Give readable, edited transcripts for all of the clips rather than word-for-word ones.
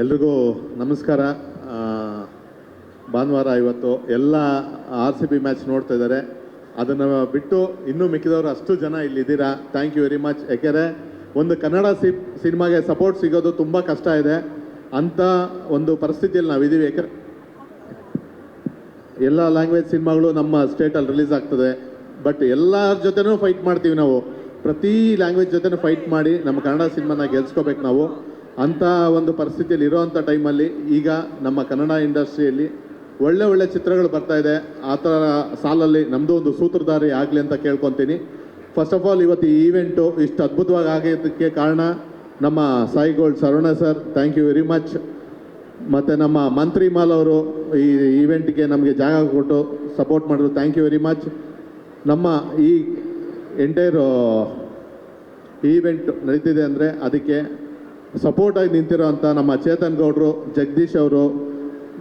ಎಲ್ರಿಗೂ ನಮಸ್ಕಾರ. ಭಾನುವಾರ ಇವತ್ತು ಎಲ್ಲ RCB ಮ್ಯಾಚ್ ನೋಡ್ತಾ ಇದ್ದಾರೆ. ಅದನ್ನು ಬಿಟ್ಟು ಇನ್ನೂ ಮಿಕ್ಕಿದವರು ಅಷ್ಟು ಜನ ಇಲ್ಲಿದ್ದೀರಾ. Thank you very much. ಯಾಕೆಂದರೆ ಒಂದು ಕನ್ನಡ ಸಿನಿಮಾಗೆ ಸಪೋರ್ಟ್ ಸಿಗೋದು ತುಂಬ ಕಷ್ಟ ಇದೆ. ಅಂಥ ಒಂದು ಪರಿಸ್ಥಿತಿಯಲ್ಲಿ ನಾವಿದ್ದೀವಿ. ಯಾಕೆ ಎಲ್ಲ ಲ್ಯಾಂಗ್ವೇಜ್ ಸಿನಿಮಾಗಳು ನಮ್ಮ ಸ್ಟೇಟಲ್ಲಿ ರಿಲೀಸ್ ಆಗ್ತದೆ. ಬಟ್ ಎಲ್ಲರ ಜೊತೆನೂ ಫೈಟ್ ಮಾಡ್ತೀವಿ ನಾವು. ಪ್ರತಿ ಲ್ಯಾಂಗ್ವೇಜ್ ಜೊತೆನೂ ಫೈಟ್ ಮಾಡಿ ನಮ್ಮ ಕನ್ನಡ ಸಿನಿಮಾನ ಗೆಲ್ಸ್ಕೋಬೇಕು ನಾವು. ಅಂಥ ಒಂದು ಪರಿಸ್ಥಿತಿಯಲ್ಲಿ ಇರೋವಂಥ ಟೈಮಲ್ಲಿ ಈಗ ನಮ್ಮ ಕನ್ನಡ ಇಂಡಸ್ಟ್ರಿಯಲ್ಲಿ ಒಳ್ಳೆ ಒಳ್ಳೆ ಚಿತ್ರಗಳು ಬರ್ತಾ ಇದೆ. ಆ ಥರ ಸಾಲಲ್ಲಿ ನಮ್ಮದು ಒಂದು ಸೂತ್ರಧಾರಿ ಆಗಲಿ ಅಂತ ಕೇಳ್ಕೊತೀನಿ. ಫಸ್ಟ್ ಆಫ್ ಆಲ್ ಇವತ್ತು ಈ ಈವೆಂಟು ಇಷ್ಟು ಅದ್ಭುತವಾಗಿ ಆಗಿದ್ದಕ್ಕೆ ಕಾರಣ ನಮ್ಮ Sai gold Saravana sir, thank you very much. ಮತ್ತು ನಮ್ಮ ಮಂತ್ರಿ ಮಾಲ್ ಅವರು ಈ ಈವೆಂಟ್ಗೆ ನಮಗೆ ಜಾಗ ಕೊಟ್ಟು ಸಪೋರ್ಟ್ ಮಾಡಿದ್ರು, ಥ್ಯಾಂಕ್ ಯು ವೆರಿ ಮಚ್. ನಮ್ಮ ಈ ಎಂಟೈರ್ ಈವೆಂಟ್ ನಡೀತಿದೆ ಅಂದರೆ ಅದಕ್ಕೆ ಸಪೋರ್ಟಾಗಿ ನಿಂತಿರೋ ಅಂಥ ನಮ್ಮ ಚೇತನ್ ಗೌಡರು, ಜಗದೀಶ್ ಅವರು,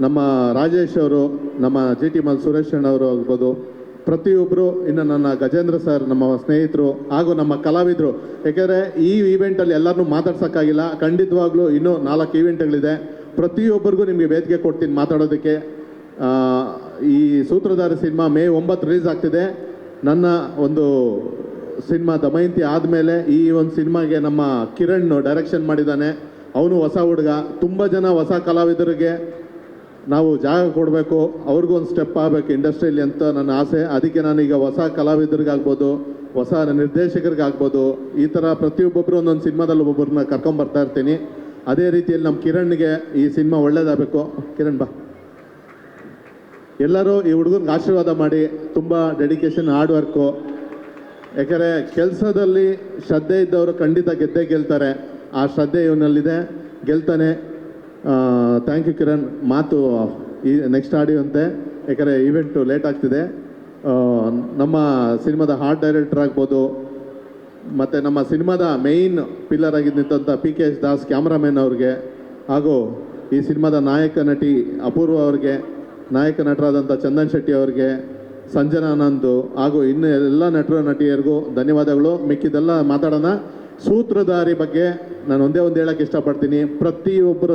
ನಮ್ಮ ರಾಜೇಶ್ ಅವರು, ನಮ್ಮ GT ಮಲ್ ಸುರೇಶ್ ಅಣ್ಣವರು ಆಗ್ಬೋದು, ಪ್ರತಿಯೊಬ್ಬರು, ಇನ್ನು ನನ್ನ ಗಜೇಂದ್ರ ಸರ್, ನಮ್ಮ ಸ್ನೇಹಿತರು ಹಾಗೂ ನಮ್ಮ ಕಲಾವಿದರು. ಯಾಕೆಂದರೆ ಈ ಈವೆಂಟಲ್ಲಿ ಎಲ್ಲರನ್ನೂ ಮಾತಾಡ್ಸೋಕ್ಕಾಗಿಲ್ಲ. ಖಂಡಿತವಾಗ್ಲೂ ಇನ್ನೂ 4 ಈವೆಂಟ್ಗಳಿದೆ. ಪ್ರತಿಯೊಬ್ಬರಿಗೂ ನಿಮಗೆ ವೇದಿಕೆ ಕೊಡ್ತೀನಿ ಮಾತಾಡೋದಕ್ಕೆ. ಈ ಸೂತ್ರಧಾರಿ ಸಿನಿಮಾ May 9 ರಿಲೀಸ್ ಆಗ್ತಿದೆ. ನನ್ನ ಒಂದು ಸಿನಿಮಾ ದಮಯಂತಿ ಆದಮೇಲೆ ಈ ಒಂದು ಸಿನಿಮಾಗೆ ನಮ್ಮ ಕಿರಣ್ ಡೈರೆಕ್ಷನ್ ಮಾಡಿದ್ದಾನೆ. ಅವನು ಹೊಸ ಹುಡುಗ. ತುಂಬ ಜನ ಹೊಸ ಕಲಾವಿದರಿಗೆ ನಾವು ಜಾಗ ಕೊಡಬೇಕು, ಅವ್ರಿಗೂ ಒಂದು ಸ್ಟೆಪ್ ಆಗಬೇಕು ಇಂಡಸ್ಟ್ರಿಯಲ್ಲಿ ಅಂತ ನನ್ನ ಆಸೆ. ಅದಕ್ಕೆ ನಾನೀಗ ಹೊಸ ಕಲಾವಿದರಿಗಾಗ್ಬೋದು, ಹೊಸ ನಿರ್ದೇಶಕರಿಗಾಗ್ಬೋದು, ಈ ಥರ ಪ್ರತಿಯೊಬ್ಬೊಬ್ಬರು ಒಂದೊಂದು ಸಿನಿಮಾದಲ್ಲಿ ಒಬ್ಬೊಬ್ಬರನ್ನ ಕರ್ಕೊಂಬರ್ತಾ ಇರ್ತೀನಿ. ಅದೇ ರೀತಿಯಲ್ಲಿ ನಮ್ಮ ಕಿರಣ್ಗೆ ಈ ಸಿನಿಮಾ ಒಳ್ಳೇದಾಗಬೇಕು. ಕಿರಣ್ ಬಾ. ಎಲ್ಲರೂ ಈ ಹುಡುಗನಿಗೆ ಆಶೀರ್ವಾದ ಮಾಡಿ. ತುಂಬ ಡೆಡಿಕೇಶನ್, ಹಾರ್ಡ್ ವರ್ಕು. ಯಾಕೆಂದರೆ ಕೆಲಸದಲ್ಲಿ ಶ್ರದ್ಧೆ ಇದ್ದವರು ಖಂಡಿತ ಗೆದ್ದೇ ಗೆಲ್ತಾರೆ. ಆ ಶ್ರದ್ಧೆ ಇವನಲ್ಲಿದೆ, ಗೆಲ್ತಾನೆ. Thank you Kiran. ಮಾತು ಈ ನೆಕ್ಸ್ಟ್ ಆಡಿಯೋ ಅಂತೆ, ಯಾಕಂದರೆ ಈವೆಂಟು ಲೇಟ್ ಆಗ್ತಿದೆ. ನಮ್ಮ ಸಿನಿಮಾದ ಆರ್ಟ್ ಡೈರೆಕ್ಟರ್ ಆಗ್ಬೋದು, ಮತ್ತು ನಮ್ಮ ಸಿನಿಮಾದ ಮೇಯ್ನ್ ಪಿಲ್ಲರ್ ಆಗಿ ನಿಂತಂಥ PKS ದಾಸ್ ಕ್ಯಾಮ್ರಾಮನ್ ಅವ್ರಿಗೆ, ಹಾಗೂ ಈ ಸಿನಿಮಾದ ನಾಯಕ ನಟಿ ಅಪೂರ್ವ ಅವ್ರಿಗೆ, ನಾಯಕ ನಟರಾದಂಥ ಚಂದನ್ ಶೆಟ್ಟಿ ಅವ್ರಿಗೆ, ಸಂಜನಾನಂದು, ಹಾಗೂ ಇನ್ನು ಎಲ್ಲ ನಟರ ನಟಿಯರಿಗೂ ಧನ್ಯವಾದಗಳು. ಮಿಕ್ಕಿದೆಲ್ಲ ಮಾತಾಡೋಣ. ಸೂತ್ರಧಾರಿ ಬಗ್ಗೆ ನಾನು ಒಂದೇ ಒಂದು ಹೇಳೋಕ್ಕೆ ಇಷ್ಟಪಡ್ತೀನಿ. ಪ್ರತಿಯೊಬ್ಬರ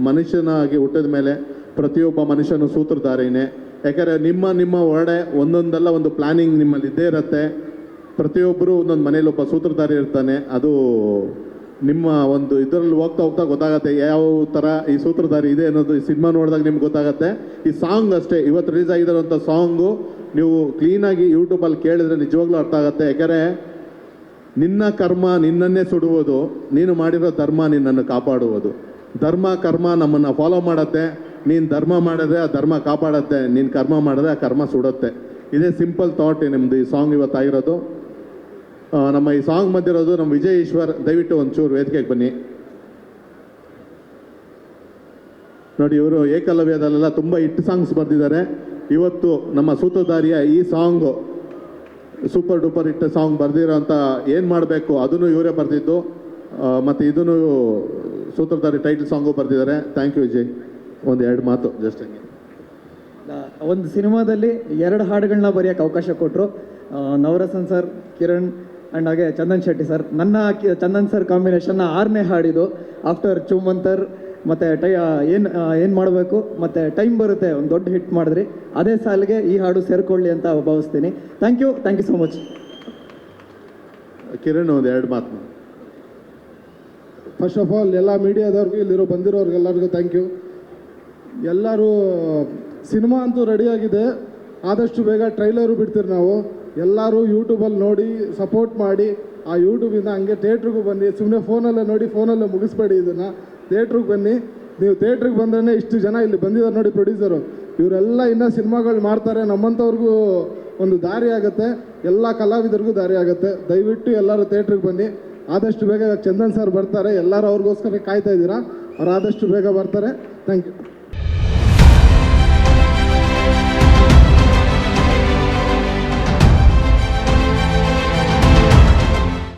ಮನುಷ್ಯನಾಗಿ ಹುಟ್ಟಿದ ಮೇಲೆ ಪ್ರತಿಯೊಬ್ಬ ಮನುಷ್ಯನು ಸೂತ್ರಧಾರಿನೇ. ಯಾಕಂದರೆ ನಿಮ್ಮ ಒಳಗಡೆ ಒಂದೊಂದೆಲ್ಲ ಒಂದು ಪ್ಲ್ಯಾನಿಂಗ್ ನಿಮ್ಮಲ್ಲಿ ಇದ್ದೇ ಇರುತ್ತೆ. ಪ್ರತಿಯೊಬ್ಬರು ಒಂದೊಂದು ಮನೇಲಿ ಒಬ್ಬ ಸೂತ್ರಧಾರಿ ಇರ್ತಾನೆ. ಅದು ನಿಮ್ಮ ಒಂದು ಇದರಲ್ಲಿ ಹೋಗ್ತಾ ಹೋಗ್ತಾ ಗೊತ್ತಾಗುತ್ತೆ ಯಾವ ಥರ ಈ ಸೂತ್ರಧಾರಿ ಇದೆ ಅನ್ನೋದು. ಈ ಸಿನಿಮಾ ನೋಡಿದಾಗ ನಿಮ್ಗೆ ಗೊತ್ತಾಗುತ್ತೆ. ಈ ಸಾಂಗ್ ಅಷ್ಟೇ, ಇವತ್ತು ರಿಲೀಸ್ ಆಗಿರೋಂಥ ಸಾಂಗು ನೀವು ಕ್ಲೀನಾಗಿ ಯೂಟ್ಯೂಬಲ್ಲಿ ಕೇಳಿದ್ರೆ ನಿಜವಾಗ್ಲೂ ಅರ್ಥ ಆಗುತ್ತೆ. ಯಾಕೆಂದರೆ ನಿನ್ನ ಕರ್ಮ ನಿನ್ನನ್ನೇ ಸುಡುವುದು, ನೀನು ಮಾಡಿರೋ ಧರ್ಮ ನಿನ್ನನ್ನು ಕಾಪಾಡುವುದು. ಧರ್ಮ ಕರ್ಮ ನಮ್ಮನ್ನು ಫಾಲೋ ಮಾಡುತ್ತೆ. ನೀನು ಧರ್ಮ ಮಾಡಿದ್ರೆ ಆ ಧರ್ಮ ಕಾಪಾಡುತ್ತೆ, ನೀನು ಕರ್ಮ ಮಾಡಿದ್ರೆ ಆ ಕರ್ಮ ಸುಡುತ್ತೆ. ಇದೇ ಸಿಂಪಲ್ ಥಾಟ್ ನಿಮ್ಮದು ಈ ಸಾಂಗ್ ಇವತ್ತಾಗಿರೋದು. ನಮ್ಮ ಈ ಸಾಂಗ್ ಬಂದಿರೋದು ನಮ್ಮ ವಿಜಯ್ ಈಶ್ವರ್. ದಯವಿಟ್ಟು ಒಂಚೂರು ವೇದಿಕೆಗೆ ಬನ್ನಿ. ನೋಡಿ, ಇವರು ಏಕಲವ್ಯದಲ್ಲೆಲ್ಲ ತುಂಬ ಹಿಟ್ ಸಾಂಗ್ಸ್ ಬರೆದಿದ್ದಾರೆ. ಇವತ್ತು ನಮ್ಮ ಸೂತ್ರಧಾರಿಯ ಈ song super duper hit song ಬರೆದಿರೋಂಥ ಏನು ಮಾಡಬೇಕು ಅದನ್ನು ಇವರೇ ಬರೆದಿದ್ದು. ಮತ್ತು ಇದನ್ನು ಸೂತ್ರಧಾರಿ ಟೈಟಲ್ ಸಾಂಗು ಬರೆದಿದ್ದಾರೆ. Thank you Vijay. ಒಂದು 2 ಮಾತು ಜಸ್ಟ್ ಹಂಗೆ. ಒಂದು ಸಿನಿಮಾದಲ್ಲಿ 2 ಹಾಡುಗಳನ್ನ ಬರೆಯೋಕ್ಕೆ ಅವಕಾಶ ಕೊಟ್ಟರು ನವರಸನ್ ಸರ್, ಕಿರಣ್ ಆ್ಯಂಡ್ ಹಾಗೆ ಚಂದನ್ ಶೆಟ್ಟಿ ಸರ್. ನನ್ನ ಚಂದನ್ ಸರ್ ಕಾಂಬಿನೇಷನ್ನ 6ನೇ ಹಾಡಿದು. ಆಫ್ಟರ್ ಚುಮಂತರ್ ಮತ್ತು ಏನು ಮಾಡಬೇಕು ಮತ್ತು ಟೈಮ್ ಬರುತ್ತೆ, ಒಂದು ದೊಡ್ಡ ಹಿಟ್ ಮಾಡಿದ್ರಿ. ಅದೇ ಸಾಲಿಗೆ ಈ ಹಾಡು ಸೇರಿಕೊಳ್ಳಿ ಅಂತ ಭಾವಿಸ್ತೀನಿ. Thank you so much. Kiran ಒಂದು 2 ಮಾತು. ಫಸ್ಟ್ ಆಫ್ ಆಲ್ ಎಲ್ಲ ಮೀಡಿಯಾದವ್ರಿಗೂ ಇಲ್ಲಿರೋ ಬಂದಿರೋರಿಗೆಲ್ಲರಿಗೂ ಥ್ಯಾಂಕ್ ಯು. ಎಲ್ಲರೂ ಸಿನಿಮಾ ಅಂತೂ ರೆಡಿಯಾಗಿದೆ. ಆದಷ್ಟು ಬೇಗ ಟ್ರೈಲರು ಬಿಡ್ತೀರಿ ನಾವು. ಎಲ್ಲರೂ ಯೂಟ್ಯೂಬಲ್ಲಿ ನೋಡಿ ಸಪೋರ್ಟ್ ಮಾಡಿ. ಆ ಯೂಟ್ಯೂಬಿಂದ ಹಂಗೆ ಥಿಯೇಟ್ರಿಗೂ ಬನ್ನಿ. ಸುಮ್ಮನೆ ಫೋನಲ್ಲೇ ನೋಡಿ, ಫೋನಲ್ಲೇ ಮುಗಿಸ್ಬೇಡಿ ಇದನ್ನು. ಥಿಯೇಟ್ರಿಗೆ ಬನ್ನಿ. ನೀವು ಥಿಯೇಟ್ರಿಗೆ ಬಂದ್ರೆ ಇಷ್ಟು ಜನ ಇಲ್ಲಿ ಬಂದಿದ್ದಾರೆ ನೋಡಿ, ಪ್ರೊಡ್ಯೂಸರು. ಇವರೆಲ್ಲ ಇನ್ನೂ ಸಿನಿಮಾಗಳು ಮಾಡ್ತಾರೆ. ನಮ್ಮಂಥವ್ರಿಗೂ ಒಂದು ದಾರಿ ಆಗುತ್ತೆ, ಎಲ್ಲ ಕಲಾವಿದರಿಗೂ ದಾರಿ ಆಗುತ್ತೆ. ದಯವಿಟ್ಟು ಎಲ್ಲರೂ ಥಿಯೇಟ್ರಿಗೆ ಬನ್ನಿ. ಆದಷ್ಟು ಬೇಗ ಚಂದನ್ ಸರ್ ಬರ್ತಾರೆ. ಎಲ್ಲರೂ ಅವ್ರಿಗೋಸ್ಕರ ಕಾಯ್ತಾ ಇದ್ದೀರಾ. ಅವ್ರು ಆದಷ್ಟು ಬೇಗ ಬರ್ತಾರೆ. Thank you.